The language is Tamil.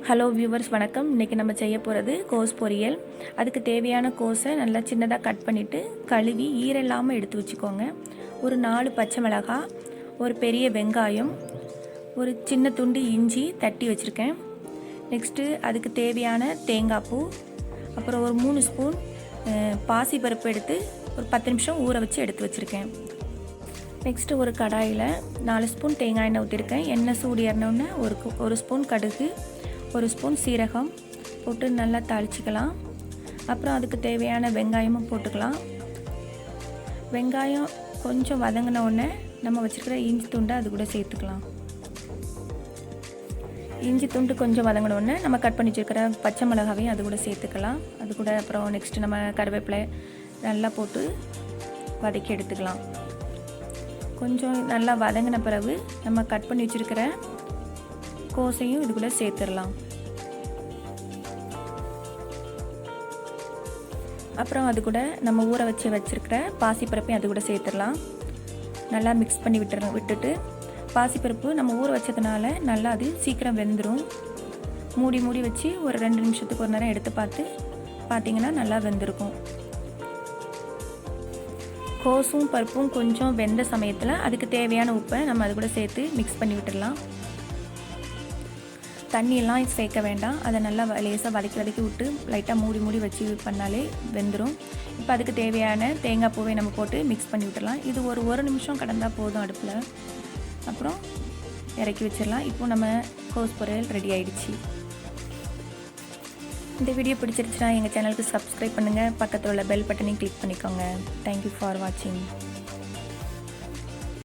ஹலோ வியூவர்ஸ் வணக்கம். இன்றைக்கி நம்ம செய்ய போகிறது கோஸ் பொரியல். அதுக்கு தேவையான கோஸை நல்லா சின்னதாக கட் பண்ணிவிட்டு கழுவி ஈரல்லாமல் எடுத்து வச்சுக்கோங்க. ஒரு 4 பச்சை மிளகாய், ஒரு பெரிய வெங்காயம், ஒரு சின்ன துண்டு இஞ்சி தட்டி வச்சுருக்கேன். நெக்ஸ்ட்டு அதுக்கு தேவையான தேங்காய் பூ, அப்புறம் ஒரு 3 ஸ்பூன் பாசிப்பருப்பு எடுத்து ஒரு 10 நிமிஷம் ஊற வச்சு எடுத்து வச்சுருக்கேன். நெக்ஸ்ட்டு ஒரு கடாயில் 4 ஸ்பூன் தேங்காய் எண்ணெய் ஊற்றிருக்கேன். எண்ணெய் சூடு ஏறினோடனே ஒரு ஸ்பூன் கடுகு, ஒரு ஸ்பூன் சீரகம் போட்டு நல்லா தாளிச்சிக்கலாம். அப்புறம் அதுக்கு தேவையான வெங்காயமும் போட்டுக்கலாம். வெங்காயம் கொஞ்சம் வதங்கின உடனே நம்ம வச்சுருக்கிற இஞ்சி துண்டை அது கூட சேர்த்துக்கலாம். இஞ்சி துண்டு கொஞ்சம் வதங்கின உடனே நம்ம கட் பண்ணி வச்சுருக்கிற பச்சை மிளகாவையும் அது கூட சேர்த்துக்கலாம். அது கூட அப்புறம் நெக்ஸ்ட்டு நம்ம கருவேப்பிலை நல்லா போட்டு வதக்கி எடுத்துக்கலாம். கொஞ்சம் நல்லா வதங்கின பிறகு நம்ம கட் பண்ணி வச்சுருக்கிற கோஸையும் இது கூட சேர்த்துடலாம். அப்புறம் அது கூட நம்ம ஊற வச்சுருக்கிற பாசிப்பருப்பையும் அது கூட சேர்த்துடலாம். நல்லா மிக்ஸ் பண்ணி விட்டுட்டு பாசிப்பருப்பு நம்ம ஊற வச்சதுனால நல்லா அது சீக்கிரம் வெந்துடும். மூடி வச்சு ஒரு 2 நிமிஷத்துக்கு ஒரு நேரம் எடுத்து பார்த்தீங்கன்னா நல்லா வெந்திருக்கும். கோஸும் பருப்பும் கொஞ்சம் வெந்த சமயத்தில் அதுக்கு தேவையான உப்பை நம்ம அது கூட சேர்த்து மிக்ஸ் பண்ணி விட்டுடலாம். தண்ணியெல்லாம் சேர்க்க வேண்டாம். அதை நல்லா லேசாக வதக்கி விட்டு லைட்டாக மூடி வச்சு பண்ணாலே வெந்துடும். இப்போ அதுக்கு தேவையான தேங்காய் பூவை நம்ம போட்டு மிக்ஸ் பண்ணி விட்டுடலாம். இது ஒரு நிமிஷம் கடந்தால் போதும் அடுப்பில். அப்புறம் இறக்கி வச்சிடலாம். இப்போ நம்ம கோஸ் பொரியல் ரெடி ஆகிடுச்சு. இந்த வீடியோ பிடிச்சிருச்சுன்னா எங்கள் சேனலுக்கு சப்ஸ்கிரைப் பண்ணுங்கள். பக்கத்தில் உள்ள பெல் பட்டனையும் கிளிக் பண்ணிக்கோங்க. தேங்க்யூ ஃபார் வாட்சிங்.